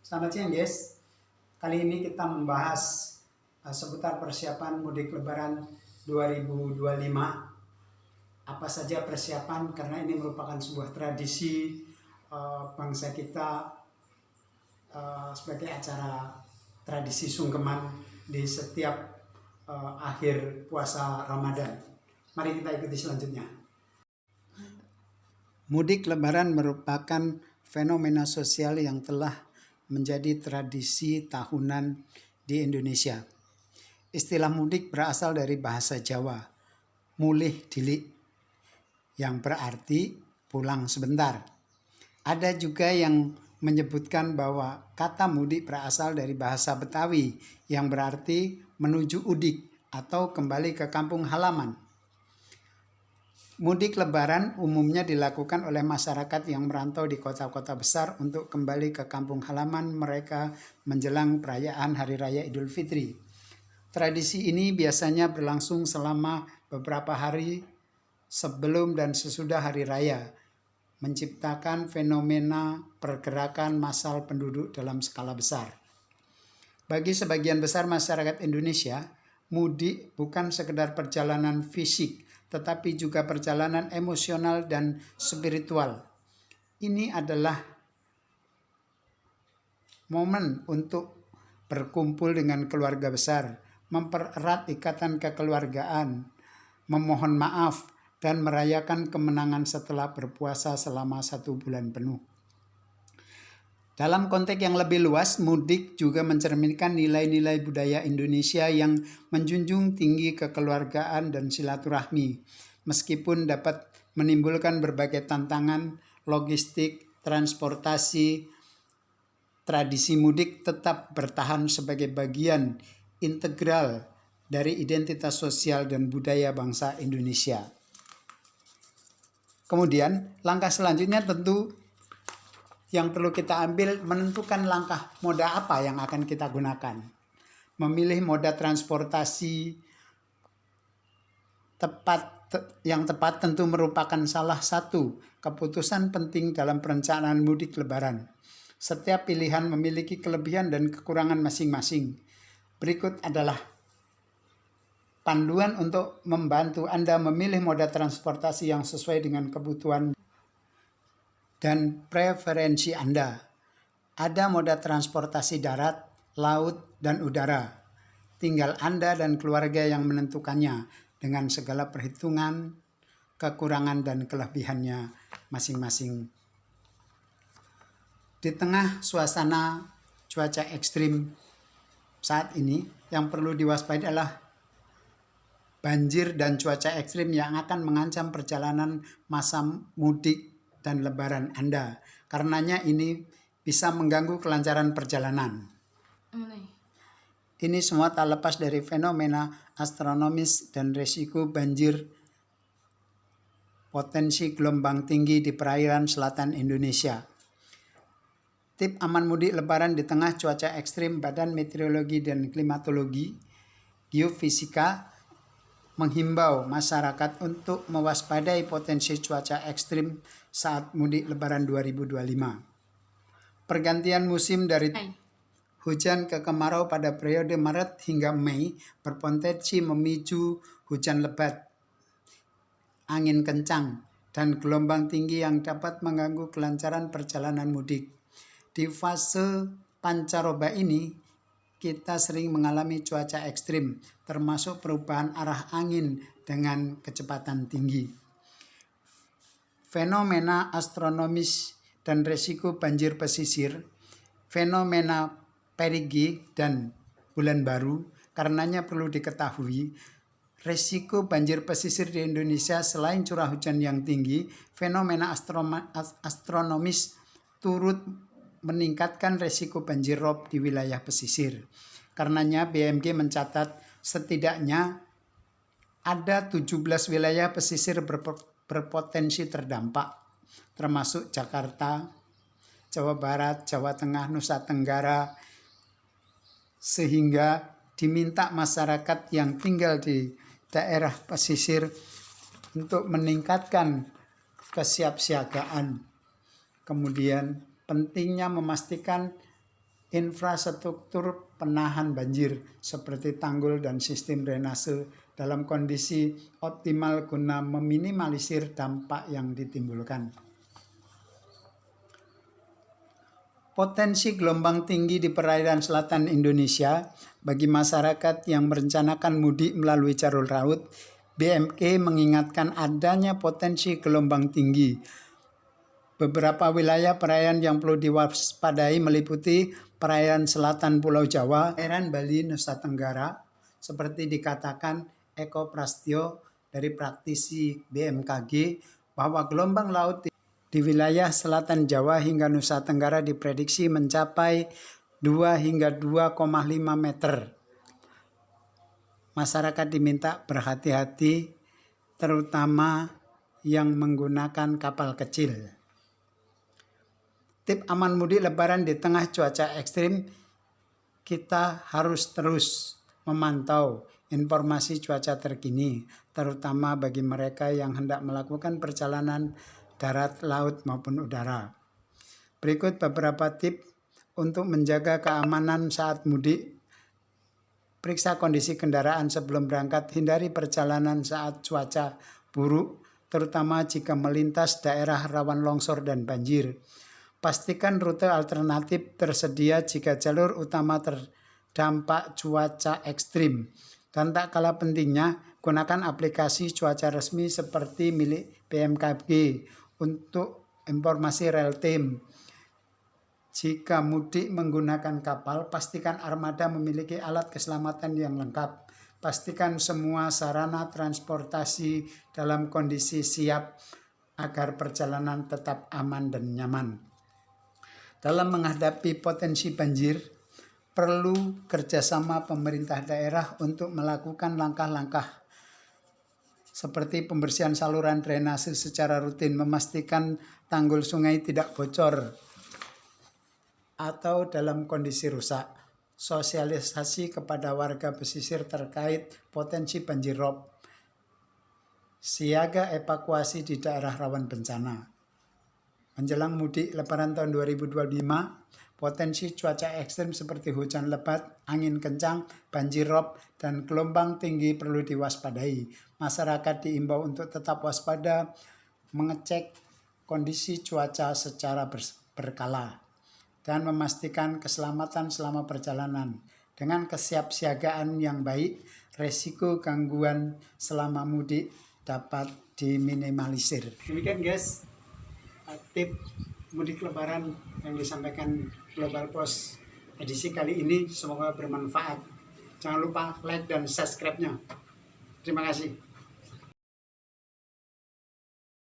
Selamat siang guys. Kali ini kita membahas seputar persiapan mudik lebaran 2025. Apa saja persiapan, karena ini merupakan sebuah tradisi bangsa kita sebagai acara tradisi sungkeman di setiap akhir puasa Ramadan. Mari kita ikuti selanjutnya. Mudik lebaran merupakan fenomena sosial yang telah menjadi tradisi tahunan di Indonesia. Istilah mudik berasal dari bahasa Jawa, mulih dilik, yang berarti pulang sebentar. Ada juga yang menyebutkan bahwa kata mudik berasal dari bahasa Betawi yang berarti menuju udik atau kembali ke kampung halaman. Mudik lebaran umumnya dilakukan oleh masyarakat yang merantau di kota-kota besar untuk kembali ke kampung halaman mereka menjelang perayaan Hari Raya Idul Fitri. Tradisi ini biasanya berlangsung selama beberapa hari sebelum dan sesudah Hari Raya, menciptakan fenomena pergerakan massal penduduk dalam skala besar. Bagi sebagian besar masyarakat Indonesia, mudik bukan sekedar perjalanan fisik, tetapi juga perjalanan emosional dan spiritual. Ini adalah momen untuk berkumpul dengan keluarga besar, mempererat ikatan kekeluargaan, memohon maaf, dan merayakan kemenangan setelah berpuasa selama 1 bulan penuh. Dalam konteks yang lebih luas, mudik juga mencerminkan nilai-nilai budaya Indonesia yang menjunjung tinggi kekeluargaan dan silaturahmi, meskipun dapat menimbulkan berbagai tantangan logistik, transportasi. Tradisi mudik tetap bertahan sebagai bagian integral dari identitas sosial dan budaya bangsa Indonesia. Kemudian, langkah selanjutnya tentu yang perlu kita ambil menentukan langkah moda apa yang akan kita gunakan. Memilih moda transportasi yang tepat tentu merupakan salah satu keputusan penting dalam perencanaan mudik lebaran. Setiap pilihan memiliki kelebihan dan kekurangan masing-masing. Berikut adalah panduan untuk membantu Anda memilih moda transportasi yang sesuai dengan kebutuhan dan preferensi Anda. Ada moda transportasi darat, laut, dan udara. Tinggal Anda dan keluarga yang menentukannya dengan segala perhitungan, kekurangan, dan kelebihannya masing-masing. Di tengah suasana cuaca ekstrim saat ini, yang perlu diwaspadai adalah banjir dan cuaca ekstrim yang akan mengancam perjalanan masa mudik dan lebaran Anda. Karenanya ini bisa mengganggu kelancaran perjalanan. Ini semua tak lepas dari fenomena astronomis dan resiko banjir, potensi gelombang tinggi di perairan selatan Indonesia. Tip aman mudik lebaran di tengah cuaca ekstrim, Badan Meteorologi dan Klimatologi, Geofisika, menghimbau masyarakat untuk mewaspadai potensi cuaca ekstrim saat mudik lebaran 2025. Pergantian musim dari hujan ke kemarau pada periode Maret hingga Mei berpotensi memicu hujan lebat, angin kencang, dan gelombang tinggi yang dapat mengganggu kelancaran perjalanan mudik. Di fase pancaroba ini, kita sering mengalami cuaca ekstrim, termasuk perubahan arah angin dengan kecepatan tinggi. Fenomena astronomis dan resiko banjir pesisir, fenomena perigi dan bulan baru, karenanya perlu diketahui, resiko banjir pesisir di Indonesia selain curah hujan yang tinggi, fenomena astronomis turut meningkatkan resiko banjir rob di wilayah pesisir. Karenanya BMG mencatat setidaknya ada 17 wilayah pesisir berpotensi terdampak, termasuk Jakarta, Jawa Barat, Jawa Tengah, Nusa Tenggara, sehingga diminta masyarakat yang tinggal di daerah pesisir untuk meningkatkan kesiapsiagaan. Kemudian pentingnya memastikan infrastruktur penahan banjir seperti tanggul dan sistem drainase dalam kondisi optimal guna meminimalisir dampak yang ditimbulkan. Potensi gelombang tinggi di perairan selatan Indonesia bagi masyarakat yang merencanakan mudik melalui jalur laut, BMK mengingatkan adanya potensi gelombang tinggi. Beberapa wilayah perairan yang perlu diwaspadai meliputi perairan selatan Pulau Jawa, perairan Bali, Nusa Tenggara, seperti dikatakan Eko Prastyo dari praktisi BMKG bahwa gelombang laut di wilayah selatan Jawa hingga Nusa Tenggara diprediksi mencapai 2 hingga 2,5 meter. Masyarakat diminta berhati-hati, terutama yang menggunakan kapal kecil. Tip aman mudik lebaran di tengah cuaca ekstrim, kita harus terus memantau informasi cuaca terkini, terutama bagi mereka yang hendak melakukan perjalanan darat, laut maupun udara. Berikut beberapa tips untuk menjaga keamanan saat mudik. Periksa kondisi kendaraan sebelum berangkat, hindari perjalanan saat cuaca buruk, terutama jika melintas daerah rawan longsor dan banjir. Pastikan rute alternatif tersedia jika jalur utama terdampak cuaca ekstrim. Dan tak kalah pentingnya, gunakan aplikasi cuaca resmi seperti milik BMKG untuk informasi real time. Jika mudik menggunakan kapal, pastikan armada memiliki alat keselamatan yang lengkap. Pastikan semua sarana transportasi dalam kondisi siap agar perjalanan tetap aman dan nyaman. Dalam menghadapi potensi banjir, perlu kerjasama pemerintah daerah untuk melakukan langkah-langkah seperti pembersihan saluran drainase secara rutin, memastikan tanggul sungai tidak bocor atau dalam kondisi rusak, sosialisasi kepada warga pesisir terkait potensi banjir rob, siaga evakuasi di daerah rawan bencana. Menjelang mudik Lebaran tahun 2025, potensi cuaca ekstrem seperti hujan lebat, angin kencang, banjir rob, dan gelombang tinggi perlu diwaspadai. Masyarakat diimbau untuk tetap waspada, mengecek kondisi cuaca secara berkala, dan memastikan keselamatan selama perjalanan. Dengan kesiapsiagaan yang baik, resiko gangguan selama mudik dapat diminimalisir. Demikian guys, tip mudik lebaran yang disampaikan Global Post edisi kali ini, semoga bermanfaat. Jangan lupa like dan subscribe-nya. Terima kasih.